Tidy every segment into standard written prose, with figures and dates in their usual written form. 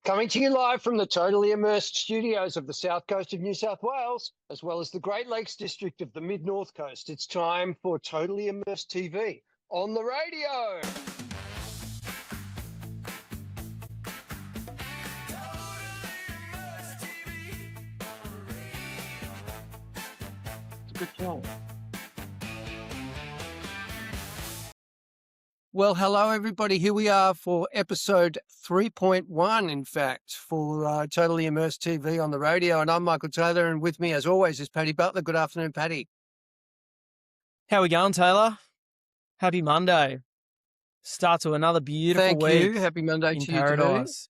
Coming to you live from the Totally Immersed studios of the south coast of New South Wales, as well as the Great Lakes district of the mid-north coast. It's time for Totally Immersed TV on the radio. It's a good show. Well, hello, everybody. Here we are for episode 3.1, in fact, for Totally Immersed TV on the radio. And I'm Michael Taylor, and with me, as always, is Paddy Butler. Good afternoon, Paddy. How we going, Taylor? Happy Monday. Start to another beautiful Thank week you. Happy Monday in to you too. paradise.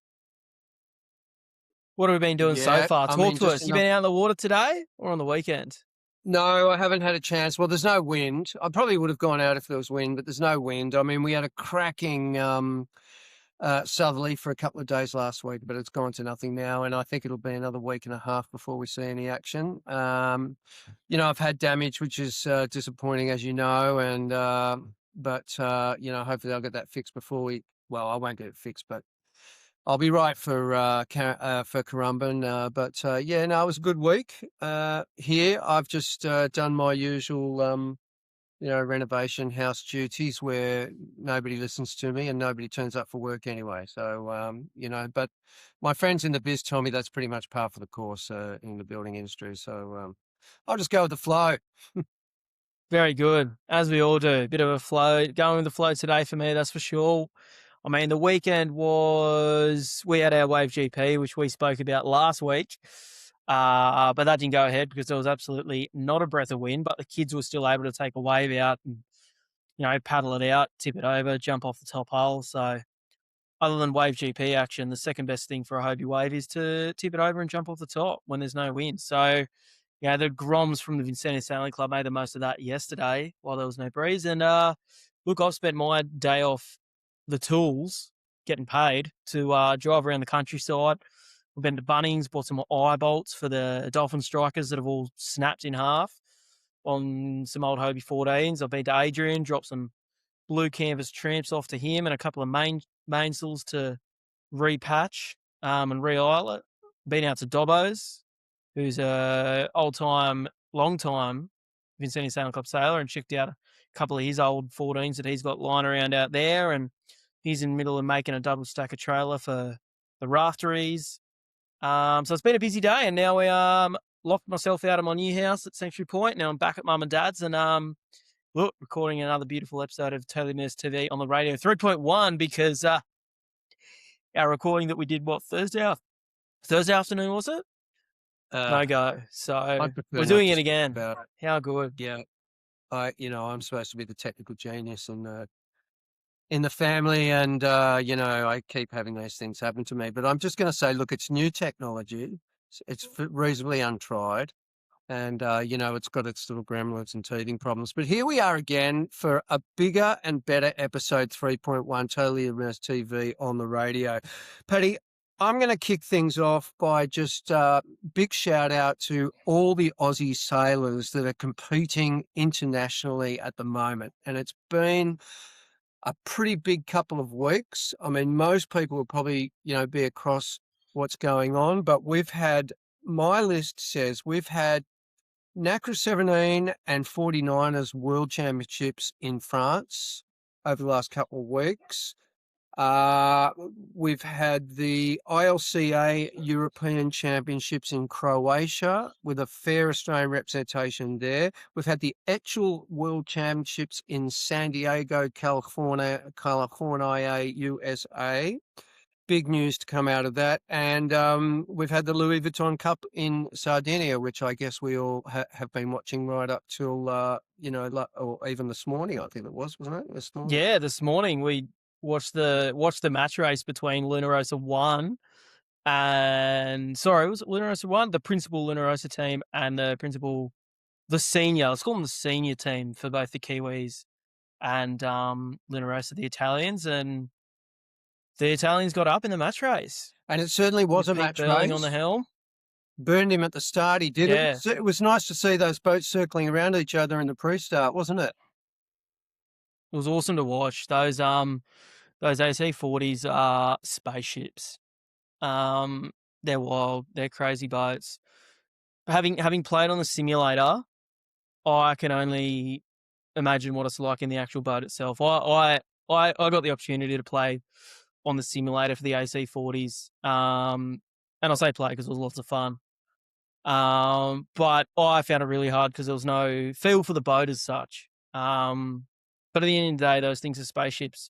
What have we been doing so far? Talk to us. You been out in the water today or on the weekend? No, I haven't had a chance. Well, there's no wind. I probably would have gone out if there was wind, but there's no wind. I mean, we had a cracking southerly for a couple of days last week, but it's gone to nothing now, and I think it'll be another week and a half before we see any action. I've had damage, which is disappointing, as you know, and but hopefully I'll get that fixed before we. Well, I won't get it fixed, but I'll be right for Currumbin. It was a good week here. I've just done my usual, renovation house duties where nobody listens to me and nobody turns up for work anyway. So, but my friends in the biz tell me that's pretty much par for the course in the building industry. So I'll just go with the flow. Very good, as we all do. Bit of a flow, going with the flow today for me, that's for sure. I mean, the weekend we had our Wave GP, which we spoke about last week, but that didn't go ahead because there was absolutely not a breath of wind, but the kids were still able to take a wave out and, paddle it out, tip it over, jump off the top hole. So other than Wave GP action, the second best thing for a Hobie wave is to tip it over and jump off the top when there's no wind. So, the Groms from the Vincentian Sailing Club made the most of that yesterday while there was no breeze. And look, I've spent my day off the tools, getting paid to drive around the countryside. We've been to Bunnings, bought some eye bolts for the Dolphin Strikers that have all snapped in half on some old Hobie 14s. I've been to Adrian, dropped some blue canvas tramps off to him and a couple of mainsails to repatch and re-oil it. Been out to Dobbo's, who's a long-time Vincentian Sailing Club sailor, and checked out a couple of his old 14s that he's got lying around out there, and he's in the middle of making a double stacker trailer for the rafteries. So it's been a busy day, and now we locked myself out of my new house at Sanctuary Point. Now I'm back at Mum and Dad's, and recording another beautiful episode of Totally Immersed TV on the radio 3.1, because our recording that we did, Thursday afternoon, was it? No go. So we're doing it again. How good. Yeah. I'm supposed to be the technical genius in the family, and I keep having those things happen to me. But I'm just going to say, look, it's new technology. It's reasonably untried, and it's got its little gremlins and teething problems. But here we are again for a bigger and better episode 3.1, Totally Immersed TV on the radio. Paddy, I'm going to kick things off by just big shout out to all the Aussie sailors that are competing internationally at the moment. And it's been a pretty big couple of weeks. I mean, most people will probably, be across what's going on, but my list says we've had NACRA 17 and 49ers World Championships in France over the last couple of weeks. We've had the ILCA European Championships in Croatia with a fair Australian representation there. We've had the actual World Championships in San Diego, California, USA. Big news to come out of that. And we've had the Louis Vuitton Cup in Sardinia, which I guess we all have been watching right up till, or even this morning, I think it was, wasn't it? This morning? Yeah, this morning we watched the match race between Luna Rossa 1 and was it Luna Rossa 1? The principal Luna Rossa team and the senior, let's call them the senior team for both the Kiwis and Luna Rossa, the Italians, and the Italians got up in the match race. And it certainly was a match race. On the helm. Burned him at the start, he did. Yeah. It was nice to see those boats circling around each other in the pre-start, wasn't it? It was awesome to watch. Those AC-40s are spaceships. They're wild. They're crazy boats. Having played on the simulator, I can only imagine what it's like in the actual boat itself. I got the opportunity to play on the simulator for the AC40s. And I say play because it was lots of fun. But I found it really hard because there was no feel for the boat as such. But at the end of the day, those things are spaceships.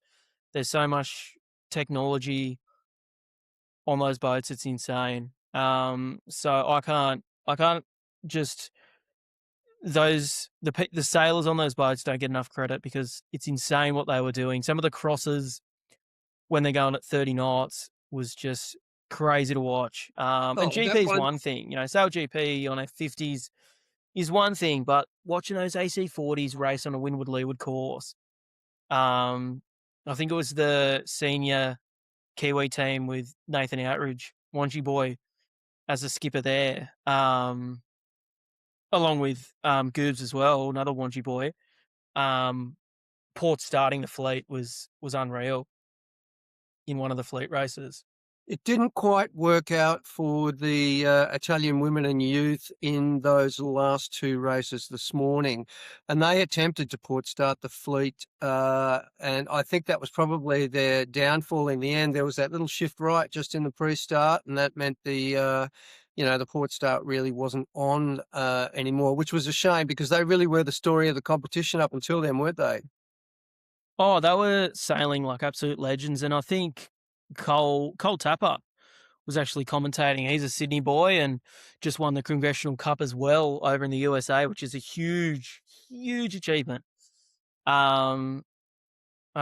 There's so much technology on those boats, it's insane. So I can't just the sailors on those boats don't get enough credit because it's insane what they were doing. Some of the crosses when they're going at 30 knots was just crazy to watch. And Oh, GP that is one. one thing, sail GP on F50s is one thing, but watching those AC40s race on a windward leeward course, I think it was the senior Kiwi team with Nathan Outridge, Wanji boy, as a skipper there, along with Goobs as well, another Wanji boy. Port starting the fleet was unreal in one of the fleet races. It didn't quite work out for the Italian women and youth in those last two races this morning, and they attempted to port start the fleet, and I think that was probably their downfall in the end. There was that little shift right just in the pre-start, and that meant the port start really wasn't on anymore, which was a shame because they really were the story of the competition up until then, weren't they? Oh, they were sailing like absolute legends, and I think Cole Tapper was actually commentating. He's a Sydney boy and just won the Congressional Cup as well over in the USA, which is a huge, huge achievement. I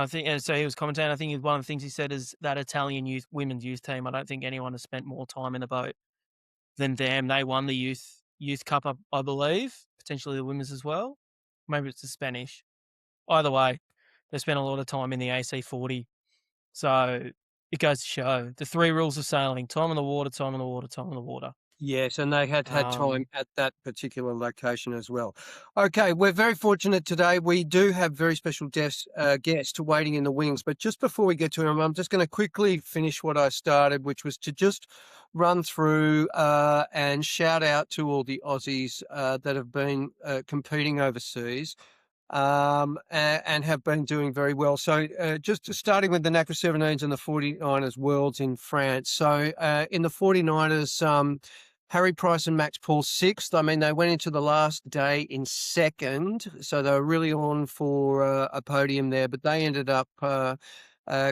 think, and so he was commentating. I think one of the things he said is that Italian women's youth team. I don't think anyone has spent more time in the boat than them. They won the youth cup, I believe, potentially the women's as well. Maybe it's the Spanish. Either way, they spent a lot of time in the AC40. So it goes to show the three rules of sailing: time on the water, time on the water, time on the water. Yes, and they had time Um, at that particular location as well. Okay, we're very fortunate today. We do have very special guest waiting in the wings. But just before we get to him, I'm just going to quickly finish what I started, which was to just run through and shout out to all the Aussies that have been competing overseas and have been doing very well. So just starting with the NACRA 17s and the 49ers Worlds in France. So in the 49ers, Harry Price and Max Paul sixth. I mean, they went into the last day in second, so they were really on for a podium there, but they ended up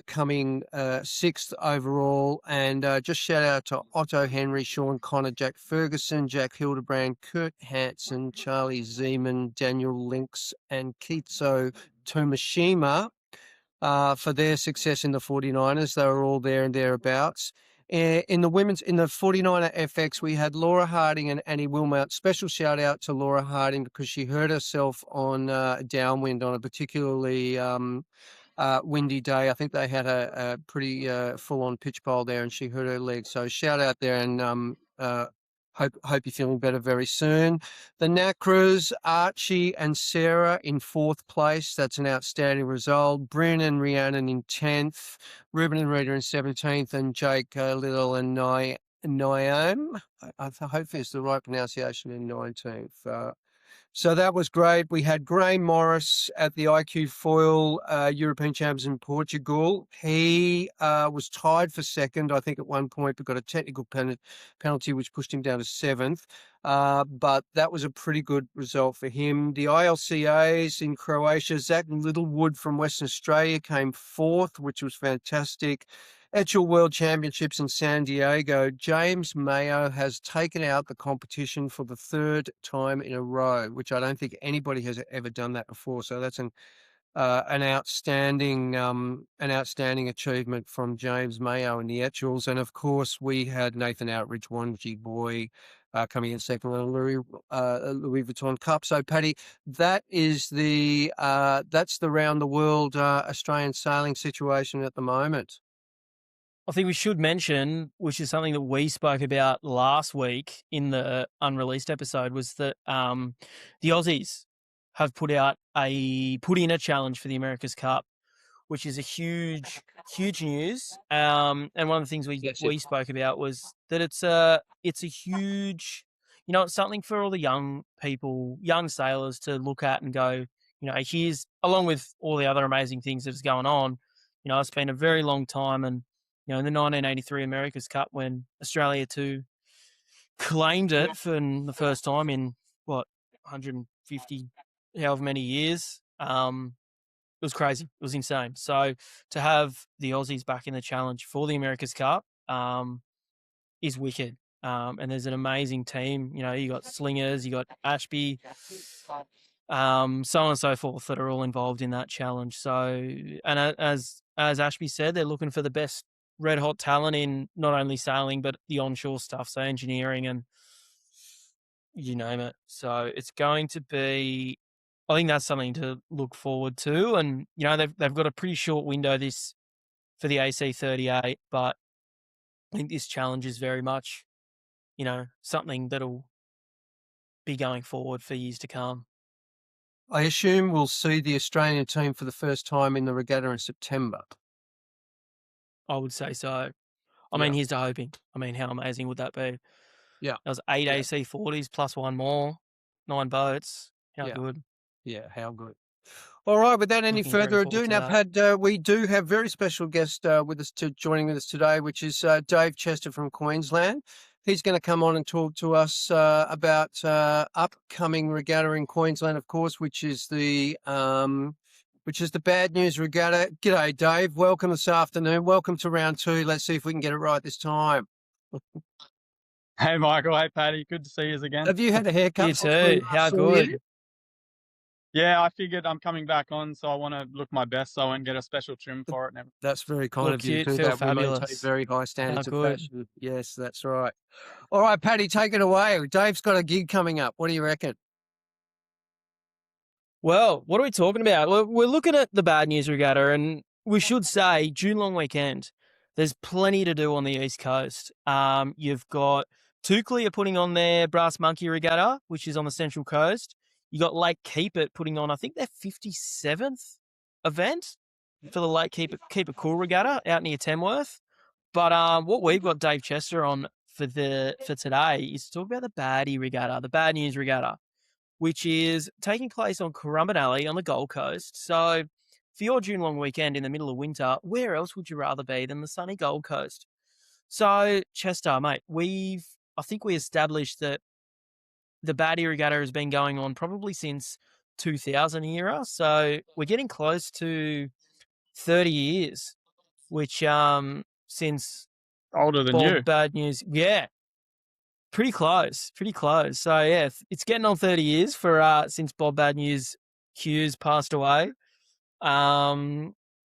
coming sixth overall. And just shout out to Otto Henry, Sean Connor, Jack Ferguson, Jack Hildebrand, Kurt Hansen, Charlie Zeman, Daniel Lynx, and Kitso Tomashima for their success in the 49ers. They were all there and thereabouts. In the 49er FX, we had Laura Harding and Annie Wilmot. Special shout out to Laura Harding because she hurt herself on downwind on a particularly windy day. I think they had a pretty full-on pitch pole there, and she hurt her leg. So shout out there, and hope you're feeling better very soon. The NACRAs, Archie and Sarah in fourth place. That's an outstanding result. Bryn and Rhiannon in 10th. Ruben and Rita in 17th, and Jake Little and Niam. I hope it's the right pronunciation in 19th. So that was great. We had Graham Morris at the IQ Foil European Champions in Portugal. He was tied for second, I think, at one point, but got a technical penalty which pushed him down to seventh. But that was a pretty good result for him. The ILCAs in Croatia, Zach Littlewood from Western Australia came fourth, which was fantastic. Actual World Championships in San Diego, James Mayo has taken out the competition for the third time in a row, which I don't think anybody has ever done that before. So that's an outstanding achievement from James Mayo in the actuals. And of course, we had Nathan Outridge, Wanji boy, coming in second in the Louis Vuitton Cup. So, Paddy, that's the round the world Australian sailing situation at the moment. I think we should mention, which is something that we spoke about last week in the unreleased episode, was that the Aussies have put in a challenge for the America's Cup, which is a huge news. And one of the things Yes, we spoke about was that it's a huge, it's something for all the young people, young sailors to look at and go, here's, along with all the other amazing things that's going on, it's been a very long time. And, in the 1983 America's Cup, when Australia 2 claimed it for the first time in, 150, however many years, it was crazy. It was insane. So to have the Aussies back in the challenge for the America's Cup is wicked. And there's an amazing team. You got slingers, you got Ashby, so on and so forth, that are all involved in that challenge. So, and as Ashby said, they're looking for the best red hot talent in not only sailing but the onshore stuff, so engineering and you name it. So it's going to be, I think that's something to look forward to. And they've got a pretty short window this for the AC38, but I think this challenge is very much, something that'll be going forward for years to come. I assume we'll see the Australian team for the first time in the regatta in September. I would say so. I Yeah. mean, here's to hoping. I mean, how amazing would that be? Yeah. That was 8 Yeah. AC40s plus one more, 9 boats. How Yeah. good. Yeah, how good. All right, without any Looking very further forward ado, to now, that. Pad, we do have very special guest with us joining with us today, which is Dave Chester from Queensland. He's going to come on and talk to us about upcoming regatta in Queensland, of course, which is the Bad News Regatta. G'day, Dave. Welcome this afternoon. Welcome to round 2. Let's see if we can get it right this time. Hey, Michael. Hey, Paddy. Good to see you again. Have you had a haircut? You too. How saw good. you? Yeah, I figured I'm coming back on, so I want to look my best, so I won't get a special trim for it. And everything. That's very kind Look of you cute, to do feel that. We maintain fabulous. very high standards How of good. fashion. Yes, that's right. All right, Paddy, take it away. Dave's got a gig coming up. What do you reckon? Well, what are we talking about? We're looking at the Bad News Regatta, and we should say June long weekend. There's plenty to do on the East Coast. You've got Toukley are putting on their Brass Monkey Regatta, which is on the Central Coast. You got Lake Keep It putting on, I think, their 57th event for the Lake Keep It Cool Regatta out near Tamworth. But what we've got Dave Chester on for today is to talk about the Baddie Regatta, the Bad News Regatta, which is taking place on Currumbin Alley on the Gold Coast. So for your June long weekend in the middle of winter, where else would you rather be than the sunny Gold Coast? So Chester, mate, I think we established that the Baddie Regatta has been going on probably since 2000 era. So we're getting close to 30 years, which since Older than Bob you. Bad News, yeah, pretty close. So yeah, it's getting on 30 years for since Bob Bad News Hughes passed away,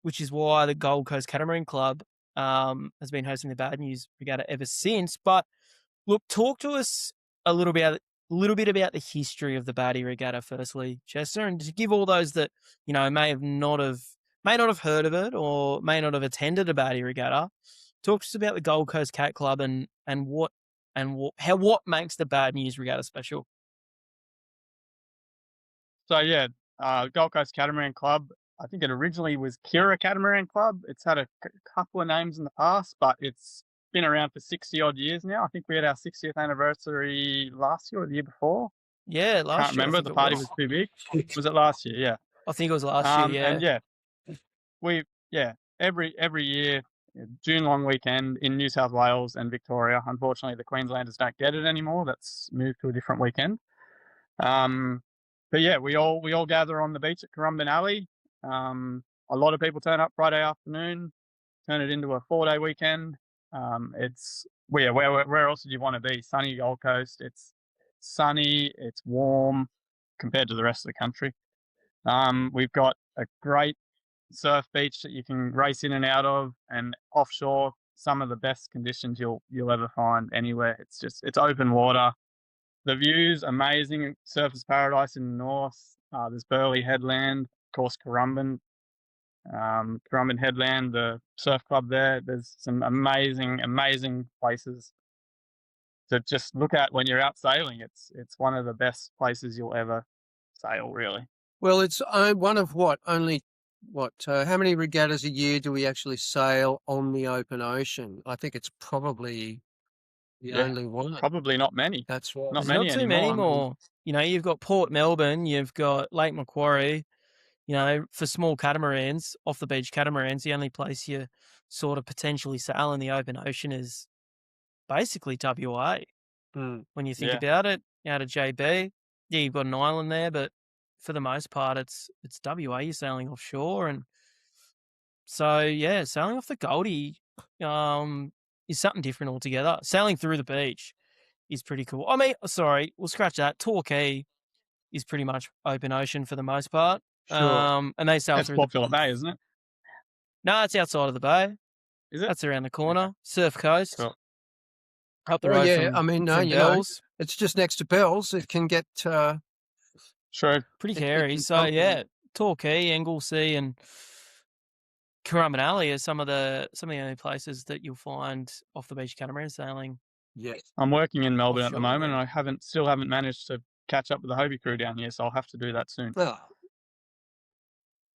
which is why the Gold Coast Catamaran Club has been hosting the Bad News Regatta ever since. But look, talk to us a little bit about the history of the Baddie Regatta, firstly, Chester, and to give all those that may not have heard of it or may not have attended a Baddie Regatta. Talk to us about the Gold Coast Cat Club and what makes the Bad News Regatta special. So yeah, Gold Coast Catamaran Club. I think it originally was Kira Catamaran Club. It's had a couple of names in the past, but it's been around for 60 odd years now. I think we had our 60th anniversary last year or the year before. Yeah, last Can't year. remember. The party was too big. Was it last year? Yeah. I think it was last year. Yeah. And every year, June long weekend in New South Wales and Victoria. Unfortunately, the Queenslanders don't get it anymore. That's moved to a different weekend. But yeah, we all gather on the beach at Currumbin Alley. A lot of people turn up Friday afternoon, turn it into a 4-day weekend. Where else did you want to be? Sunny Gold Coast. It's sunny. It's warm compared to the rest of the country. We've got a great surf beach that you can race in and out of, and offshore, some of the best conditions you'll ever find anywhere. It's open water. The view's amazing. Surfers Paradise in the north. There's Burleigh Headland, of course, Currumbin Headland, the surf club there. There's some amazing places to just look at when you're out sailing. It's one of the best places you'll ever sail, really. Well, it's one of only how many regattas a year do we actually sail on the open ocean? I think it's probably the Yeah, only one. probably not many. That's right. Not There's many not too anymore. many I mean, more. You know, you've got Port Melbourne, you've got Lake Macquarie. You know, for small catamarans, off the beach catamarans, the only place you sort of potentially sail in the open ocean is basically WA. Mm. When you think Yeah. about it, out of JB, yeah, you've got an island there, but for the most part, it's WA. You're sailing offshore, and so yeah, sailing off the Goldie is something different altogether. Sailing through the beach is pretty cool. I mean, sorry, we'll scratch that. Torquay is pretty much open ocean for the most part. Sure. And they sail That's through Port the Phillip Bay, isn't it? No, it's outside of the bay. Is it? That's around the corner. Surf Coast. Cool. Up the Well, road yeah, I mean, from you know, Bells. it's just next to Bells. It can get True. Pretty it hairy. can So bump yeah, Torquay, Anglesea, and Currumbin Alley are some of the only places that you'll find off the beach catamaran sailing. yes. I'm working in Melbourne at the Offshore, moment, yeah. and I still haven't managed to catch up with the Hobie crew down here, so I'll have to do that soon. Oh.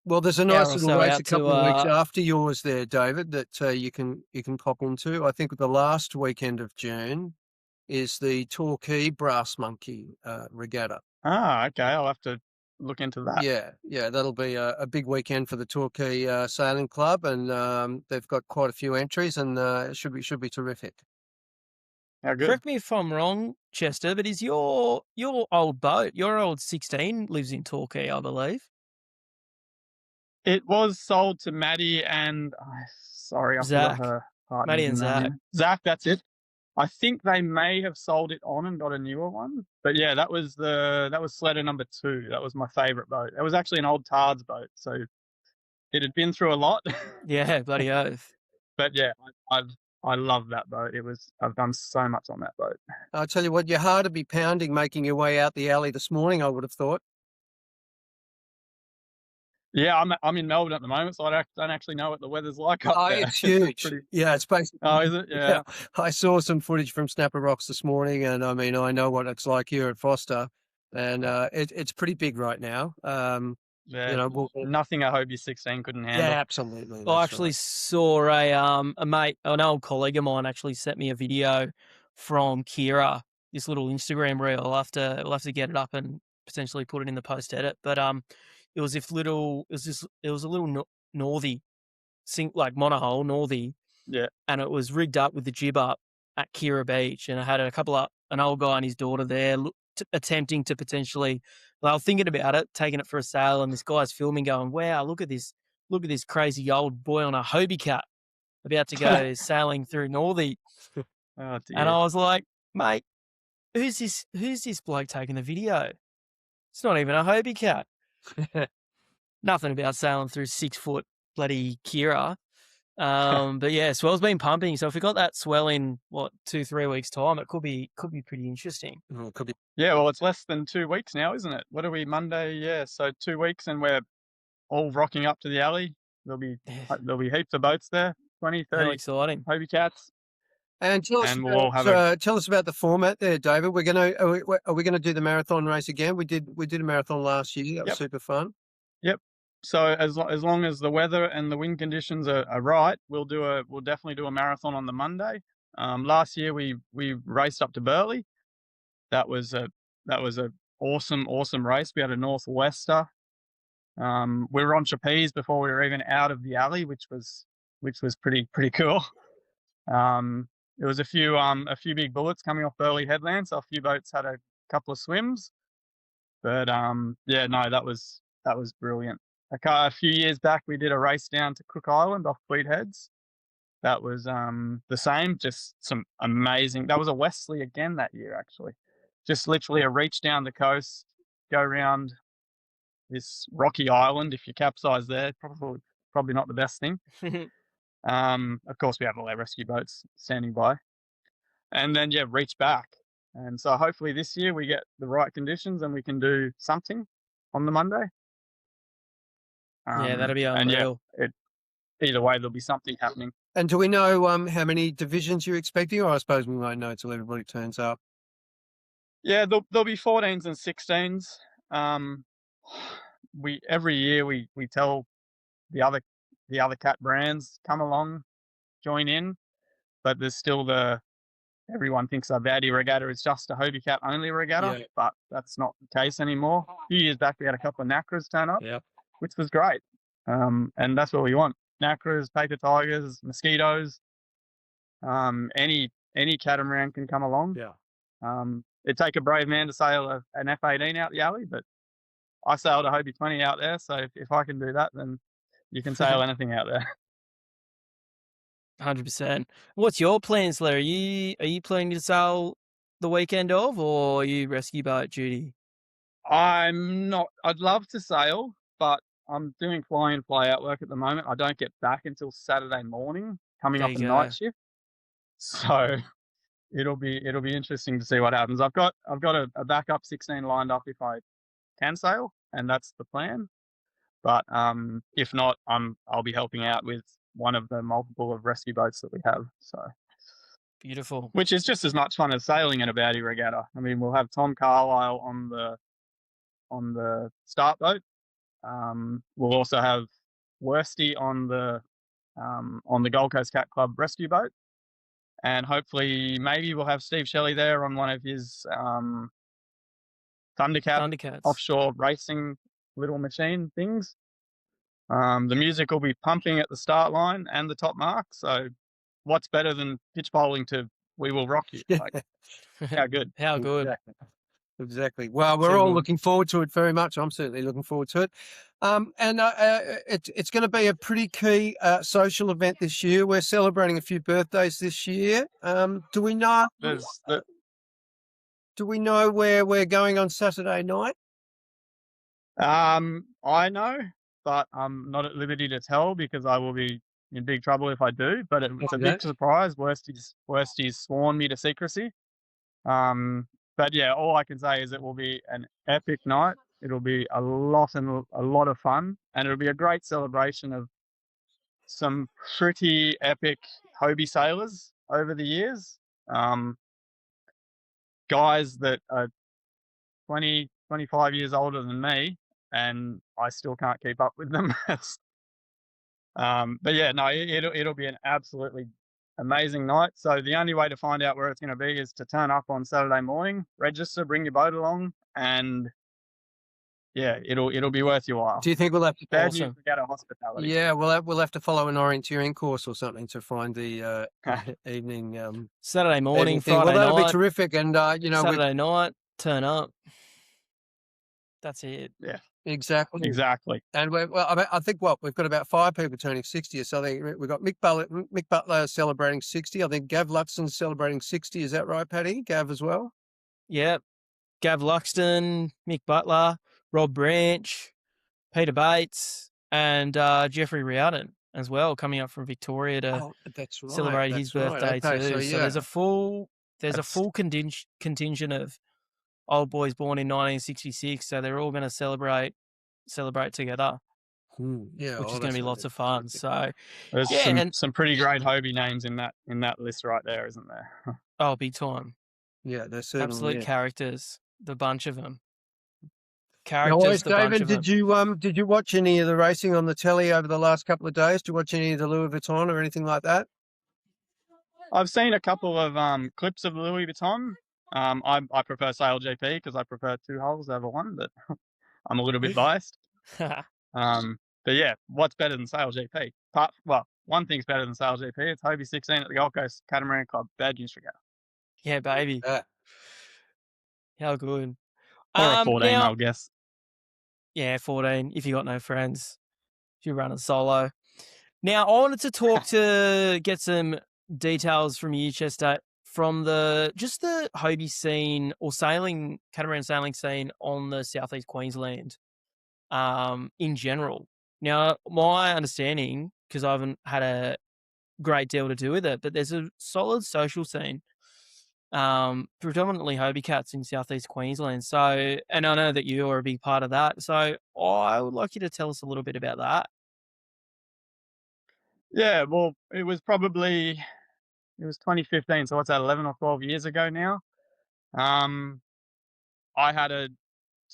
Well, there's a Hour nice or little so race out a couple of weeks to after yours there, David, that you can pop into. I think the last weekend of June is the Torquay Brass Monkey Regatta. Ah, okay. I'll have to look into that. Yeah, that'll be a big weekend for the Torquay Sailing Club, and they've got quite a few entries, and it should be terrific. How good. correct me if I'm wrong, Chester, but is your old boat, your old 16, lives in Torquay, I believe. It was sold to Maddie and sorry, I Zach. forgot her partner's Maddie and Zach. name. Zach, that's it. I think they may have sold it on and got a newer one. But yeah, that was Sledder number 2. That was my favourite boat. It was actually an old Tards boat, so it had been through a lot. Yeah, bloody oath. But yeah, I love that boat. I've done so much on that boat. I'll tell you what, your heart would be pounding making your way out the alley this morning, I would have thought. Yeah, I'm in Melbourne at the moment, so I don't actually know what the weather's like up there. It's huge. Yeah, it's basically. Oh, is it? Yeah. I saw some footage from Snapper Rocks this morning, and I mean, I know what it's like here at Foster, and it's pretty big right now. Yeah, you know, nothing a Hobie 16 couldn't handle. Yeah, absolutely. I actually saw a mate, an old colleague of mine, actually sent me a video from Kira, this little Instagram reel. We'll have to get it up and potentially put it in the post edit. But it was a little northy, like monohull northy. Yeah. And it was rigged up with the jib up at Kira Beach, and I had an old guy and his daughter there attempting to potentially. They were thinking about it, taking it for a sail, and this guy's filming, going, "Wow, look at this crazy old boy on a Hobie Cat about to go sailing through Northey." Oh dear. And I was like, "Mate, who's this bloke taking the video? It's not even a Hobie Cat." Nothing about sailing through 6-foot bloody Kira. But yeah, swell's been pumping. So if we got that swell in 2-3 weeks time, it could be pretty interesting. It could be. Yeah, well, it's less than 2 weeks now, isn't it? What are we, Monday? Yeah, so 2 weeks, and we're all rocking up to the alley. There'll be heaps of boats there, 20, How 30 exciting! Hobie Cats. And tell us, And we'll have tell us about the format there, David. Are we gonna do the marathon race again? We did a marathon last year. That was super fun. Yep. So as long as the weather and the wind conditions are right, we'll definitely do a marathon on the Monday. Last year we raced up to Burleigh. That was a awesome race. We had a northwester. We were on trapeze before we were even out of the alley, which was pretty cool. There was a few big bullets coming off Burleigh headland, so a few boats had a couple of swims. But yeah, no, that was brilliant. A few years back, we did a race down to Cook Island off Tweed Heads. That was the same, just some amazing. That was a Wesley again that year, actually. Just literally a reach down the coast, go around this rocky island. If you capsize there, probably not the best thing. Of course, we have all our rescue boats standing by, and then reach back. And so hopefully this year we get the right conditions and we can do something on the Monday. Yeah, that'll be unreal. And either way, there'll be something happening. And do we know how many divisions you're expecting, or I suppose we won't know until everybody turns up? Yeah, there'll be 14s and 16s. Every year we tell the other cat brands come along, join in, but there's still everyone thinks a Bad News Regatta is just a Hobie Cat only regatta, Yeah. but that's not the case anymore. A few years back, we had a couple of Nacras turn up, Yeah. which was great. And that's what we want. Nacras, paper tigers, mosquitoes, any catamaran can come along. Yeah. It'd take a brave man to sail an F18 out the alley, but I sailed a Hobie 20 out there, so if I can do that, then you can sail anything out there. 100%. What's your plans, Larry? Are you planning to sail the weekend of, or are you rescue boat duty? I'm not. I'd love to sail, but I'm doing fly in, fly out work at the moment. I don't get back until Saturday morning, coming There off a you night go. shift. So it'll be interesting to see what happens. I've got a backup 16 lined up if I can sail, and that's the plan. But if not, I'll be helping out with one of the multiple of rescue boats that we have. So Beautiful. which is just as much fun as sailing in a Bad News Regatta. I mean, we'll have Tom Carlisle on the start boat. We'll also have Worsty on the Gold Coast Cat Club rescue boat, and hopefully maybe we'll have Steve Shelley there on one of his Thundercat Thundercats. offshore racing little machine things. The music will be pumping at the start line and the top mark. So what's better than pitch bowling to "We Will Rock You"? Like, how good. How good. Exactly. Well, we're Too all good. looking forward to it very much. I'm certainly looking forward to it. It's going to be a pretty key social event this year. We're celebrating a few birthdays this year. Do we know where we're going on Saturday night? I know, but I'm not at liberty to tell because I will be in big trouble if I do. But it's a big surprise. Worsty's sworn me to secrecy. But yeah, all I can say is it will be an epic night. It'll be a lot of fun, and it'll be a great celebration of some pretty epic Hobie sailors over the years. Guys that are 20, 25 years older than me, and I still can't keep up with them. But yeah, no, it'll be an absolutely amazing night. So the only way to find out where it's going to be is to turn up on Saturday morning, register, bring your boat along, and yeah, it'll be worth your while. Do you think we'll have to Bad News Regatta hospitality? Yeah, we'll have to follow an orienteering course or something to find the evening. Saturday morning, evening thing. Friday Well, that'll night. be terrific, and Saturday night, turn up. That's it. Yeah, exactly. And I think we've got about 5 people turning 60. So I think we've got Mick Butler celebrating 60. I think Gav Luxton's celebrating 60. Is that right, Paddy? Gav as well? Yep. Gav Luxton, Mick Butler, Rob Branch, Peter Bates, and Jeffrey Riordan as well, coming up from Victoria to that's right. celebrate his birthday Okay, too. So there's a full contingent of old boys born in 1966. So they're all going to celebrate together. Yeah, which is going to be lots of fun. So there's some pretty great Hobie names in that list right there, isn't there? Oh, big time. Yeah, there's certainly absolute characters. The bunch of them. Characters. Now, David, did you watch any of the racing on the telly over the last couple of days? Did you watch any of the Louis Vuitton or anything like that? I've seen a couple of clips of Louis Vuitton. I prefer Sail GP because I prefer 2 holes over 1, but I'm a little bit biased. But yeah, what's better than Sail GP? Well, one thing's better than Sail GP. It's Hobie 16 at the Gold Coast Catamaran Club, Bad News Regatta. Yeah, baby. How good. Or a 14, I'll guess. Yeah, 14, if you got no friends. If you're running solo. Now, I wanted to get some details from you, Chester, from the Hobie scene or catamaran sailing scene on the South East Queensland in general. Now, my understanding, because I haven't had a great deal to do with it, but there's a solid social scene, predominantly Hobie Cats in South East Queensland. So, and I know that you are a big part of that. So I would like you to tell us a little bit about that. Yeah, well, it was 2015, so what's that, 11 or 12 years ago now. I had a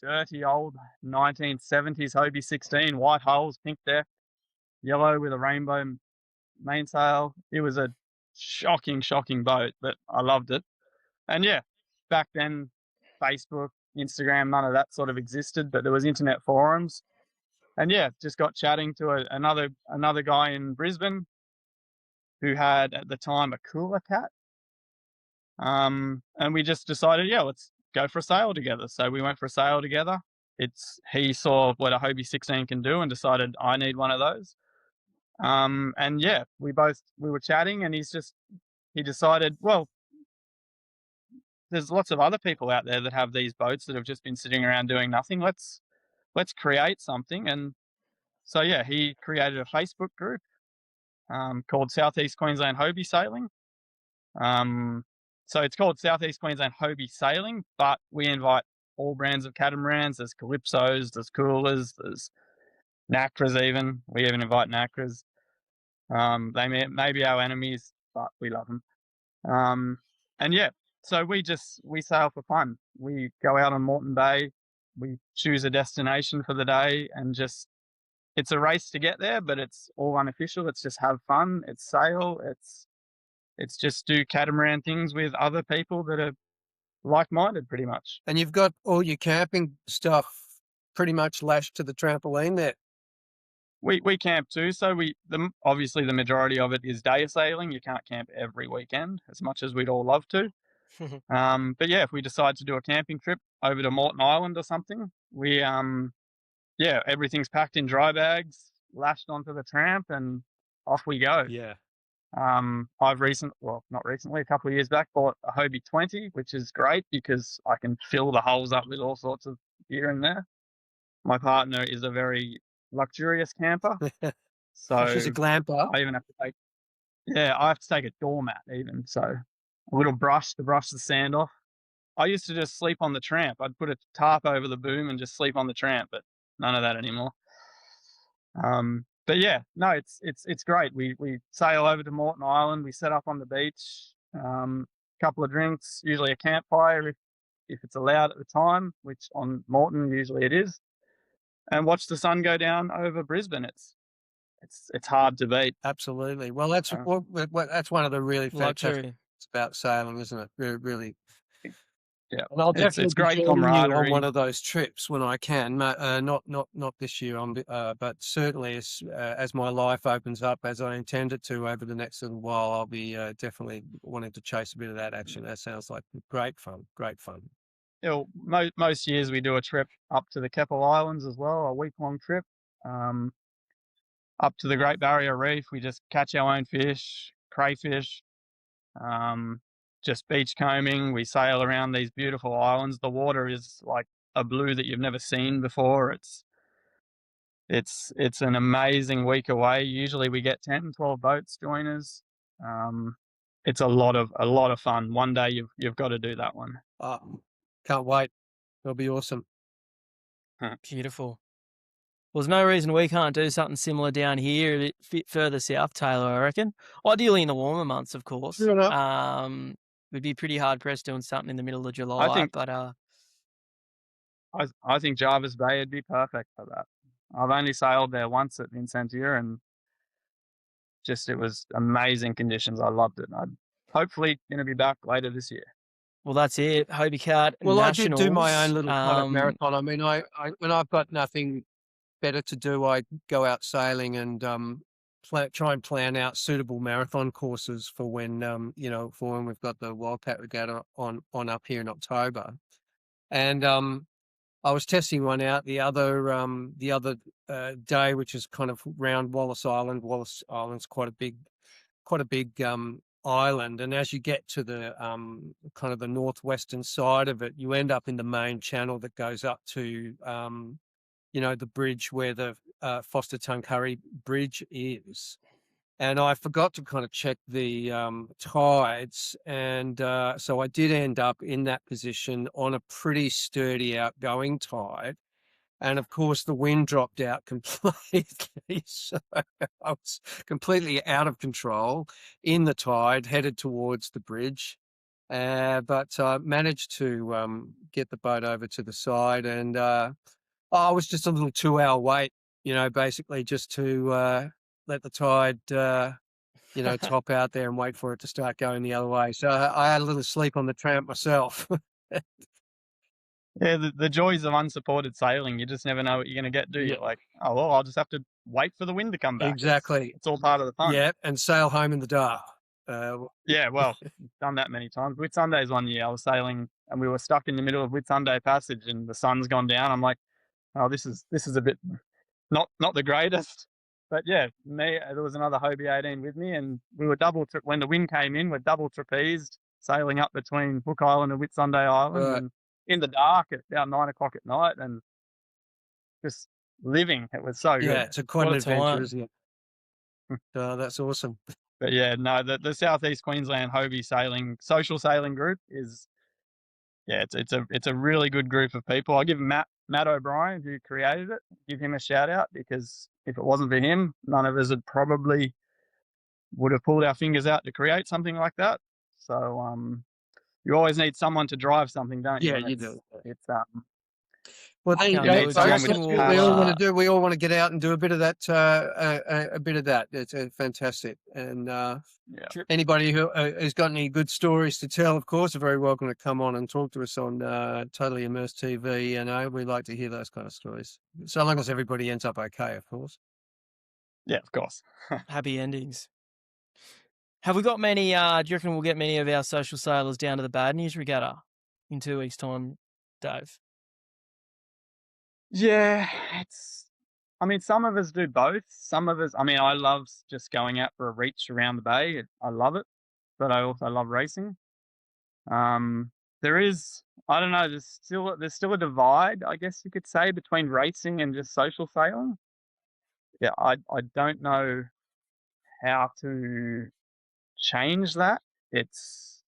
dirty old 1970s Hobie 16, white hulls, pink deck, yellow with a rainbow mainsail. It was a shocking boat, but I loved it. And yeah, back then, Facebook, Instagram, none of that sort of existed, but there was internet forums. And yeah, just got chatting to another guy in Brisbane who had at the time a cooler cat. And we just decided, yeah, let's go for a sail together. So we went for a sail together. He saw what a Hobie 16 can do and decided I need one of those. And yeah, we were chatting, and he decided, well, there's lots of other people out there that have these boats that have just been sitting around doing nothing. Let's create something. And so yeah, he created a Facebook group called South East Queensland Hobie Sailing. So it's called South East Queensland Hobie Sailing, but we invite all brands of catamarans. There's Calypsos, there's Coolers, there's Nacras even. We even invite Nacras. They may be our enemies, but we love them. And yeah, so we sail for fun. We go out on Moreton Bay, we choose a destination for the day, and it's a race to get there, but it's all unofficial. It's just have fun. It's sail. It's just do catamaran things with other people that are like-minded, pretty much. And you've got all your camping stuff pretty much lashed to the trampoline there. We camp too, so obviously the majority of it is day sailing. You can't camp every weekend as much as we'd all love to. But yeah, if we decide to do a camping trip over to Moreton Island or something, everything's packed in dry bags, lashed onto the tramp, and off we go. Yeah. I've not recently, a couple of years back, bought a Hobie 20, which is great because I can fill the holes up with all sorts of gear in there. My partner is a very luxurious camper, so she's a glamper. I even have to take a doormat even, so a little brush to brush the sand off. I used to just sleep on the tramp. I'd put a tarp over the boom and just sleep on the tramp, but none of that anymore. But yeah, no, it's great. We sail over to Moreton Island. We set up on the beach, couple of drinks, usually a campfire if it's allowed at the time, which on Moreton usually it is, and watch the sun go down over Brisbane. It's hard to beat. Absolutely. Well, that's one of the really fantastic things about sailing, isn't it? Really. Yeah, and I'll it's great joining camaraderie you on one of those trips when I can. Not this year, but certainly as my life opens up, as I intend it to over the next little while, I'll be definitely wanting to chase a bit of that action. That sounds like great fun. Great fun. You know, most years we do a trip up to the Keppel Islands as well, a week-long trip. Up to the Great Barrier Reef, we just catch our own fish, crayfish. Just beach combing. We sail around these beautiful islands. The water is like a blue that you've never seen before. It's an amazing week away. Usually we get 10, 12 boats join us. It's a lot of fun. One day you've got to do that one. Can't wait. It'll be awesome. Beautiful. Well, there's no reason we can't do something similar down here a bit further south, Taylor, I reckon. Ideally in the warmer months, of course. We'd be pretty hard pressed doing something in the middle of July. I think Jarvis Bay would be perfect for that. I've only sailed there once at Vincentia, and it was amazing conditions. I loved it. I'm hopefully going to be back later this year. Well, that's it. Hobie Cat. Well, Nationals. I did do my own little private marathon. I mean, I when I've got nothing better to do, I go out sailing and try and plan out suitable marathon courses for when for when we've got the Wildcat Regatta on up here in October. And I was testing one out the other day, which is kind of round Wallace Island. Wallace Island's quite a big island, and as you get to the kind of the northwestern side of it, you end up in the main channel that goes up to the bridge where the Foster Tuncurry Bridge is. And I forgot to kind of check the tides, and so I did end up in that position on a pretty sturdy outgoing tide. And of course, the wind dropped out completely, so I was completely out of control in the tide, headed towards the bridge. But I managed to get the boat over to the side, and I was just a little 2-hour wait, basically just to let the tide, top out there and wait for it to start going the other way. So I had a little sleep on the tramp myself. Yeah, the joys of unsupported sailing. You just never know what you're going to get, do you? Yeah. Like, oh, well, I'll just have to wait for the wind to come back. Exactly. It's all part of the fun. Yeah, and sail home in the dark. Yeah, well, done that many times. Whitsundays one year, I was sailing and we were stuck in the middle of Whitsunday Passage and the sun's gone down. I'm like, oh, this is a bit not the greatest. But yeah, there was another Hobie 18 with me, and we were when the wind came in, we're double trapezed sailing up between Hook Island and Whitsunday Island, Right. and in the dark at about 9 o'clock at night, and just living. It was so yeah, good. it's quite What an a time. adventure, isn't it? That's awesome. But yeah, no, the South East Queensland Hobie sailing social sailing group is, yeah, it's a really good group of people. I give Matt O'Brien, who created it, give him a shout out, because if it wasn't for him, none of us would have pulled our fingers out to create something like that. So you always need someone to drive something, don't you? Yeah, And you do. It's Well, there you No, go. no, folks. do you That's reckon what we'll, we all want to do. We all want to get out and do a bit of that. A bit of that. It's fantastic. And anybody who's got any good stories to tell, of course, are very welcome to come on and talk to us on Totally Immersed TV. We like to hear those kind of stories, so long as everybody ends up okay, of course. Yeah, of course. Happy endings. Have we got many? Do you reckon we'll get many of our social sailors down to the Bad News Regatta in 2 weeks' time, Dave? Yeah, I mean, some of us do both. Some of us, I mean, I love just going out for a reach around the bay. I love it, but I also love racing. There is, I don't know, there's still a divide, I guess you could say, between racing and just social sailing. Yeah, I don't know how to change that. It's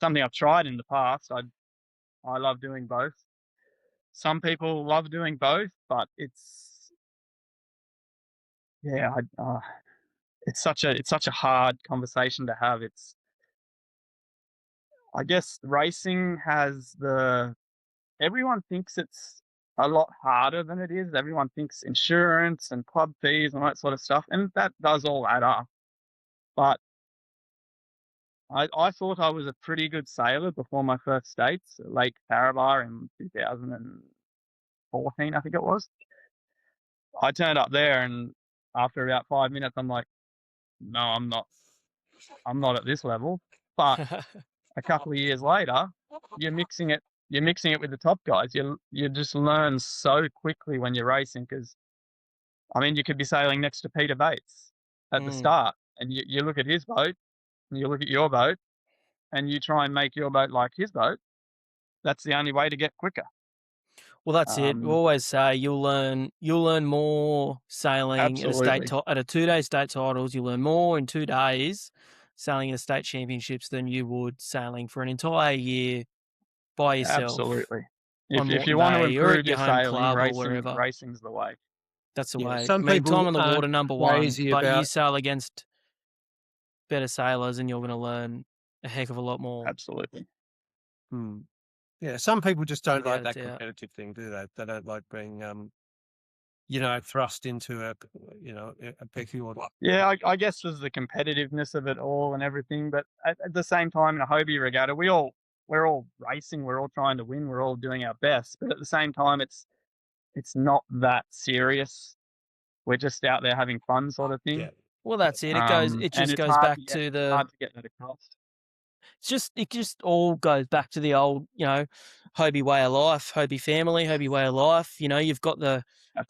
something I've tried in the past. I love doing both. Some people love doing both, but it's such a hard conversation to have. I guess racing has everyone thinks it's a lot harder than it is. Everyone thinks insurance and club fees and all that sort of stuff, and that does all add up. But I thought I was a pretty good sailor before my first states at Lake Paraba in 2014, I think it was. I turned up there, and after about 5 minutes, I'm like, no, I'm not at this level. But a couple of years later, you're mixing it with the top guys. You just learn so quickly when you're racing, because I mean, you could be sailing next to Peter Bates at the start, and you look at his boat, and you look at your boat, and you try and make your boat like his boat. That's the only way to get quicker. Well, that's it. We always say you'll learn more sailing at a 2-day state titles. You learn more in 2 days sailing at state championships than you would sailing for an entire year by yourself. Absolutely. If you want to improve your sailing, racing's the way. That's the way. Some people time on the water, number one, but you about... sail against better sailors and you're going to learn a heck of a lot more. Absolutely. Yeah, some people just don't Without like a that doubt. competitive thing, do they? They don't like being, thrust into a pecking order. Yeah, I guess there's the competitiveness of it all and everything, but at the same time, in a Hobie regatta, we're all racing, we're all trying to win, we're all doing our best, but at the same time, it's not that serious. We're just out there having fun, sort of thing. Yeah. Well, that's it. It just goes back to the hard to get that across. It just all goes back to the old, Hobie way of life, Hobie family, Hobie way of life. You've got the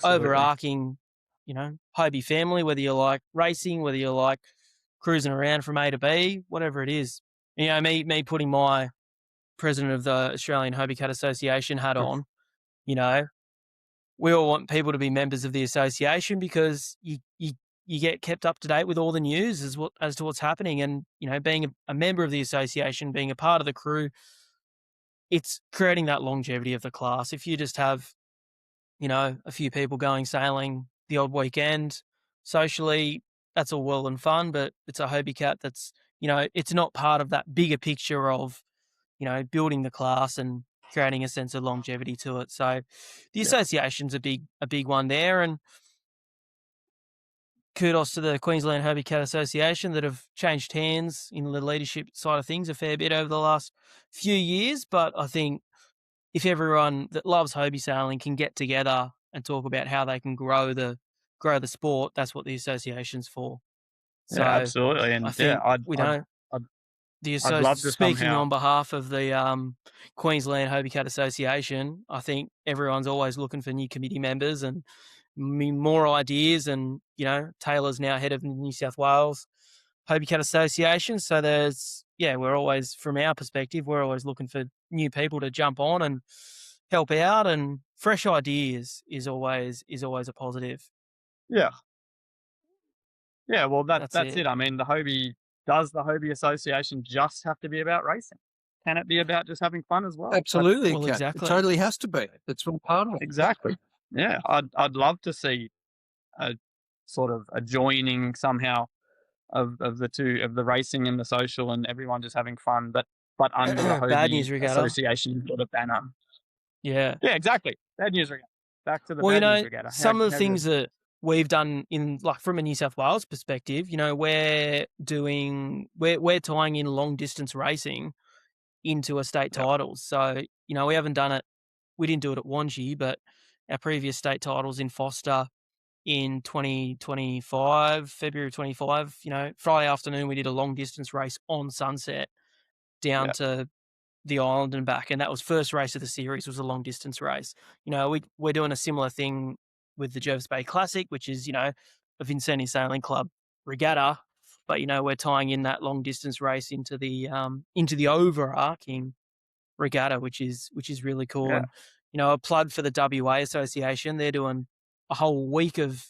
overarching, Hobie family, whether you like racing, whether you like cruising around from A to B, whatever it is. Me putting my president of the Australian Hobie Cat Association hat on, we all want people to be members of the association because you get kept up to date with all the news as to what's happening. And, being a member of the association, being a part of the crew, it's creating that longevity of the class. If you just have, a few people going sailing the odd weekend socially, that's all well and fun, but it's a Hobie Cat that's, it's not part of that bigger picture of, building the class and creating a sense of longevity to it. So the association's a big one there. And kudos to the Queensland Hobie Cat Association that have changed hands in the leadership side of things a fair bit over the last few years. But I think if everyone that loves Hobie sailing can get together and talk about how they can grow the sport, that's what the association's for. So Yeah, absolutely. And I think we don't. I'd love to Speaking somehow. on behalf of the Queensland Hobie Cat Association, I think everyone's always looking for new committee members and more ideas. And, you know, Taylor's now head of the New South Wales Hobie Cat Association. So we're always, from our perspective, we're always looking for new people to jump on and help out, and fresh ideas is always a positive. Yeah. Yeah, well, that's it. it. I mean, does the Hobie Association just have to be about racing? Can it be about just having fun as well? Absolutely, Well, Cat. exactly. It totally has to be. It's all part of it. Exactly. Yeah, I'd love to see a sort of a joining somehow of the two, of the racing and the social, and everyone just having fun, but under the Bad Hobie News Regatta. Association sort of banner. Yeah. Yeah, exactly. Bad News Regatta. Back to the Well, Bad News Regatta. some of the things that we've done in, like, from a New South Wales perspective, you know, we're tying in long distance racing into a state titles. So, you know, we haven't done it. We didn't do it at Wanji, but our previous state titles in Foster in 2025, February 25, you know, Friday afternoon, we did a long distance race on Sunset down to the island and back. And that was first race of the series, was a long distance race. You know, we're doing a similar thing with the Jervis Bay Classic, which is, you know, a Vincennes Sailing Club regatta. But, you know, we're tying in that long distance race into the overarching regatta, which is really cool. Yeah. And, you know, a plug for the WA Association. They're doing a whole week of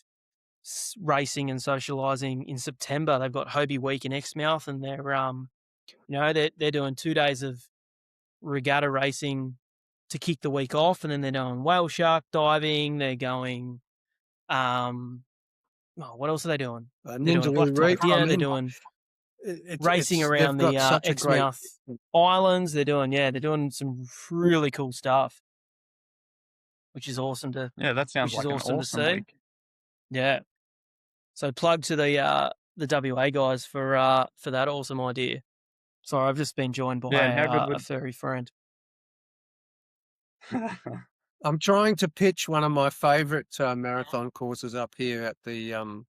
racing and socializing in September. They've got Hobie Week in Exmouth, and they're you know, they're doing 2 days of regatta racing to kick the week off, and then they're doing whale shark diving. They're going what else are they doing? They're doing Ninjaloo Reef. they're doing racing around the Exmouth Islands. They're doing some really cool stuff, which is awesome to that sounds like awesome an to see. awesome week. Yeah. So plug to the WA guys for that awesome idea. Sorry, I've just been joined by a furry friend. I'm trying to pitch one of my favourite marathon courses up here at the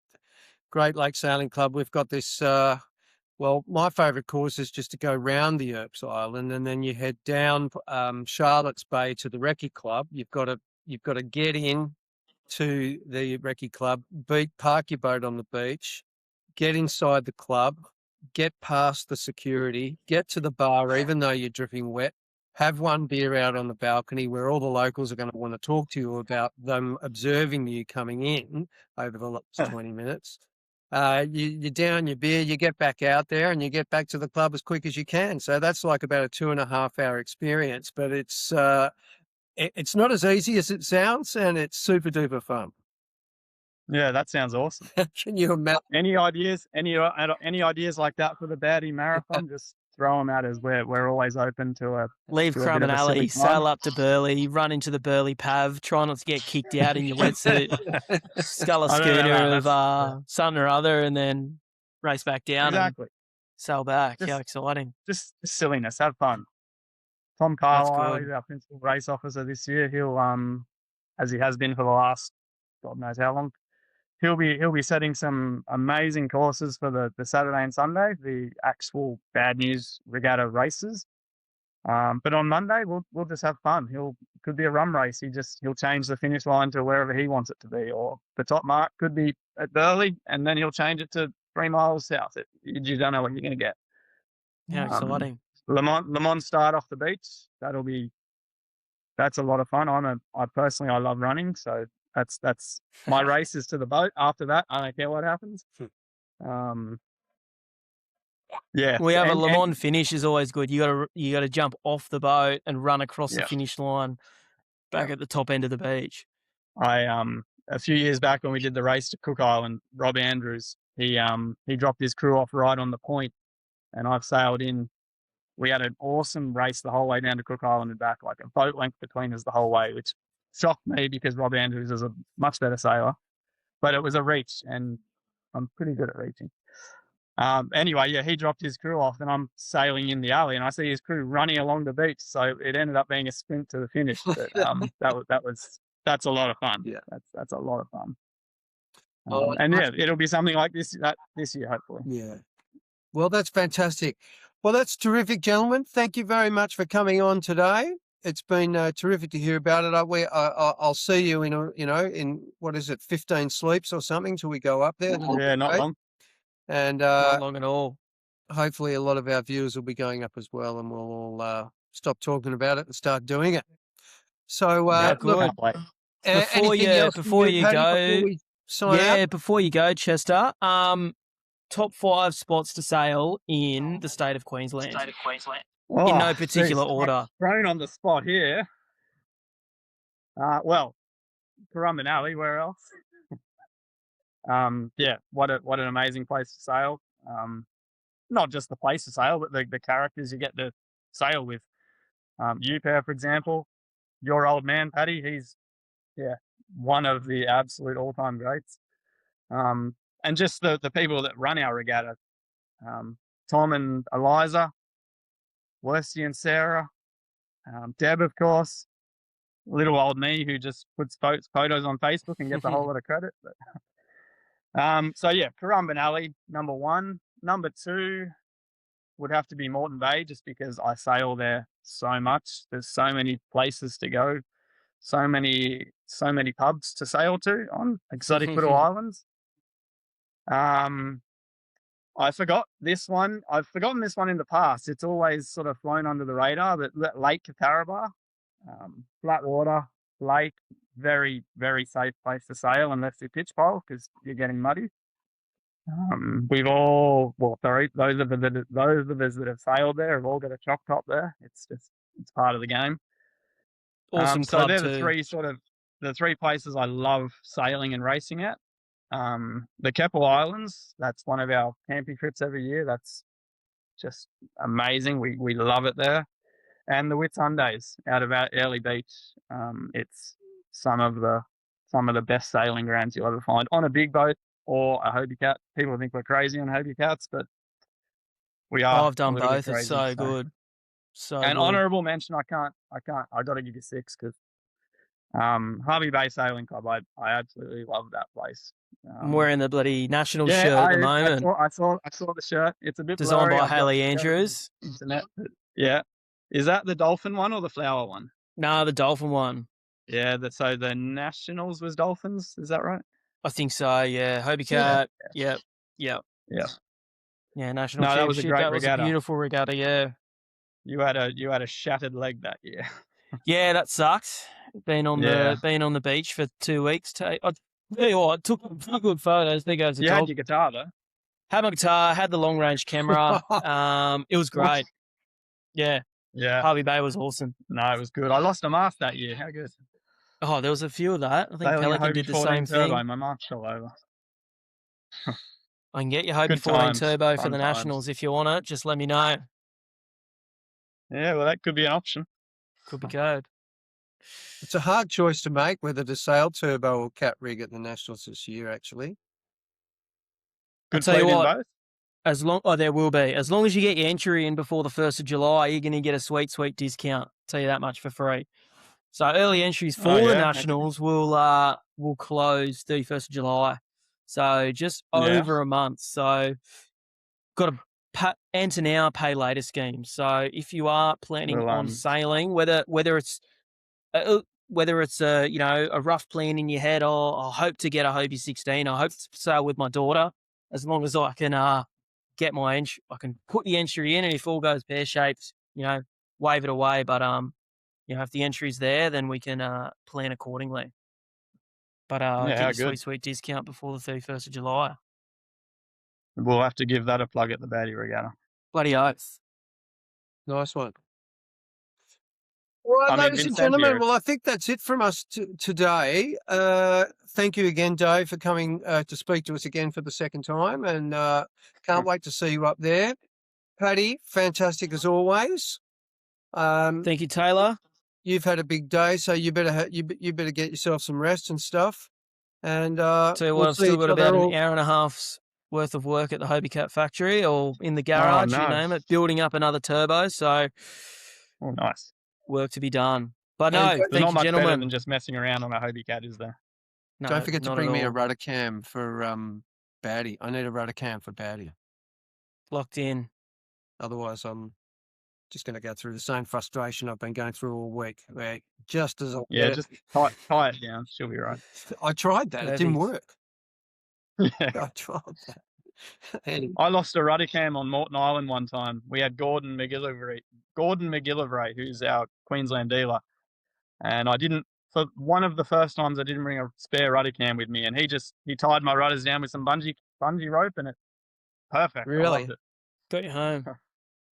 Great Lakes Sailing Club. We've got this. My favourite course is just to go round the Earps Island, and then you head down Charlotte's Bay to the Recce Club. You've got to get in to the Recce Club, park your boat on the beach, get inside the club, get past the security, get to the bar, even though you're dripping wet, have one beer out on the balcony where all the locals are going to want to talk to you about them observing you coming in over the last 20 minutes. You down your beer, you get back out there, and you get back to the club as quick as you can. So that's like about a 2.5 hour experience, but it's not as easy as it sounds, and it's super duper fun. Yeah, that sounds awesome. Can you imagine? Any ideas? Any ideas like that for the Baddie Marathon? Just throw them out, as we're always open to leave Currumbin Alley, sail up to Burleigh, run into the Burleigh Pav, try not to get kicked out in your wetsuit, scull a scooter of something or other, and then race back down. Exactly. And sail back. How exciting! Just silliness, have fun. Tom Carlisle, our principal race officer this year, he'll as he has been for the last God knows how long, he'll be setting some amazing courses for the Saturday and Sunday, the actual Bad News Regatta races. But on Monday we'll just have fun. Could be a rum race. He'll change the finish line to wherever he wants it to be, or the top mark could be at Burleigh, and then he'll change it to 3 miles south. You don't know what you're going to get. Yeah, exciting. Le Mans start off the beach. That's a lot of fun. I personally love running, so that's my race is to the boat. After that, I don't care what happens. Yeah, we have a Le Mans finish is always good. You got to jump off the boat and run across the finish line back at the top end of the beach. A few years back when we did the race to Cook Island, Rob Andrews, he dropped his crew off right on the point, and I've sailed in. We had an awesome race the whole way down to Cook Island and back, like a boat length between us the whole way, which shocked me because Rob Andrews is a much better sailor. But it was a reach, and I'm pretty good at reaching. Anyway, yeah, he dropped his crew off, and I'm sailing in the alley, and I see his crew running along the beach. So it ended up being a sprint to the finish. But that's a lot of fun. Yeah. That's a lot of fun. Oh, And yeah, it'll be something like this year, hopefully. Yeah. Well, that's fantastic. Well, that's terrific, gentlemen. Thank you very much for coming on today. It's been terrific to hear about it. I'll see you in what is it, 15 sleeps or something till we go up there. Yeah, not long. And Not long at all. hopefully a lot of our viewers will be going up as well, and we'll all stop talking about it and start doing it. So Yeah, look, can't wait. anything else before you Paddy, go, before we sign out? before you go, Chester, top 5 spots to sail in the state of Queensland. In no particular order. Thrown on the spot here. Well, Currumbin Alley, where else? Yeah, what an amazing place to sail. Not just the place to sail, but the characters you get to sail with. You pair, for example, your old man, Paddy, he's one of the absolute all-time greats. And just the people that run our regatta, Tom and Eliza, Wesley and Sarah, Deb, of course, little old me who just puts photos on Facebook and gets a whole lot of credit. But, so yeah, Currumbin Alley, number 1. Number 2 would have to be Moreton Bay, just because I sail there so much. There's so many places to go, so many pubs to sail to on exotic little islands. I forgot this one. I've forgotten this one in the past. It's always sort of flown under the radar, but Lake Catamaran, flat water lake, very, very safe place to sail unless you pitch pole because you're getting muddy. Those of us that have sailed there have all got a chock top there. It's part of the game. Awesome so club they're too. the three places I love sailing and racing at. The Keppel Islands, that's one of our camping trips every year. That's just amazing. We love it there. And the Whitsundays out of our Early Beach. It's some of the best sailing grounds you'll ever find on a big boat or a Hobie Cat. People think we're crazy on Hobie Cats, but we are. I've done both. It's so good. And honourable mention, I got to give you 6 because Harvey Bay Sailing Club, I absolutely love that place. I'm wearing the bloody national shirt at the moment. I saw the shirt. It's a bit designed blurry. by Haley Andrews. Internet. Yeah. Is that the dolphin one or the flower one? No, the dolphin one. Yeah, so the nationals was dolphins, is that right? I think so, yeah. Hobie Cat. Yeah. Yep. Yeah. Yeah, national No, that was a championship. great That was regatta. a beautiful regatta, yeah. You had a shattered leg that year. Yeah, that sucked. Being on the beach for 2 weeks. I tell you what, took some good photos. There goes the You dog. had your guitar though. Had my guitar, had the long range camera. It was great. Yeah. Yeah. Harvey Bay was awesome. No, it was good. I lost a mask that year. How good. Oh, there was a few of that. I think Sailing a Pelican Hobie did the 14 same turbo, thing. my mask fell over. I can get you Hobie Good 14 times, Turbo for fun the times. Nationals if you want it. Just let me know. Yeah, well, that could be an option. Could be good. It's a hard choice to make whether to sail turbo or cat rig at the Nationals this year, actually. Good tell you fleet in what, both. there will be. As long as you get your entry in before the 1st of July, you're going to get a sweet, sweet discount. Tell you that much for free. So early entries for the Nationals will close 31st of July. So just over a month. So got a enter now, pay later scheme. So if you are planning on sailing, whether it's a rough plan in your head, or I hope to get a Hobie 16, I hope to sail with my daughter, as long as I can get my entry, I can put the entry in, and if all goes pear shaped, wave it away. But if the entry's there, then we can plan accordingly. But get your sweet discount before the 31st of July. We'll have to give that a plug at the Bad News Regatta. Bloody oath. Nice one. All right, ladies and gentlemen, well, I think that's it from us today. Thank you again, Dave, for coming to speak to us again for the second time, and can't wait to see you up there. Paddy, fantastic as always. Thank you, Taylor. You've had a big day, so you better you better get yourself some rest and stuff. And tell you what, I've still got about an hour and a half's worth of work at the Hobie Cat factory or in the garage, you no. name it, building up another turbo. So Oh, nice. work to be done. But And no, there's There's thank not you, much better gentlemen. than just messing around on a Hobie Cat, is there? No, Don't forget to not bring at me a all. rudder cam for Batty. I need a rudder cam for Batty. Locked in. Otherwise, I'm just going to go through the same frustration I've been going through all week. Where just as I Yeah, get just tie it down. She'll be right. it, I tried that. It didn't Perfect. work. Yeah. I tried that. Anyway, I lost a rudder cam on Morton Island one time. We had Gordon McGillivray, who's our Queensland dealer. And I didn't, for one of the first times, I didn't bring a spare rudder cam with me. And he tied my rudders down with some bungee rope, and it perfect. I really, loved it. Got you home.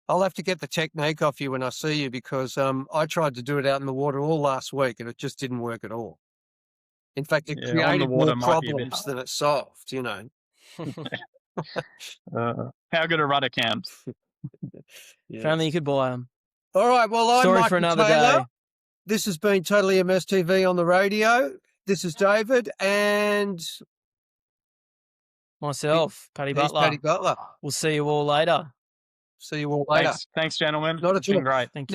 I'll have to get the technique off you when I see you because I tried to do it out in the water all last week and it just didn't work at all. In fact, it Yeah, on the created water more might be a bit problems than it solved, you know. How good are rudder cams? If only you could buy them. All right, well, I'm Story Michael for another Taylor. day. This has been Totally Immersed TV on the radio. This is David and Myself, Paddy he's Butler. Paddy Butler. We'll see you all later. See you all later. Thanks, gentlemen. Not a It's been job. great. Thank you.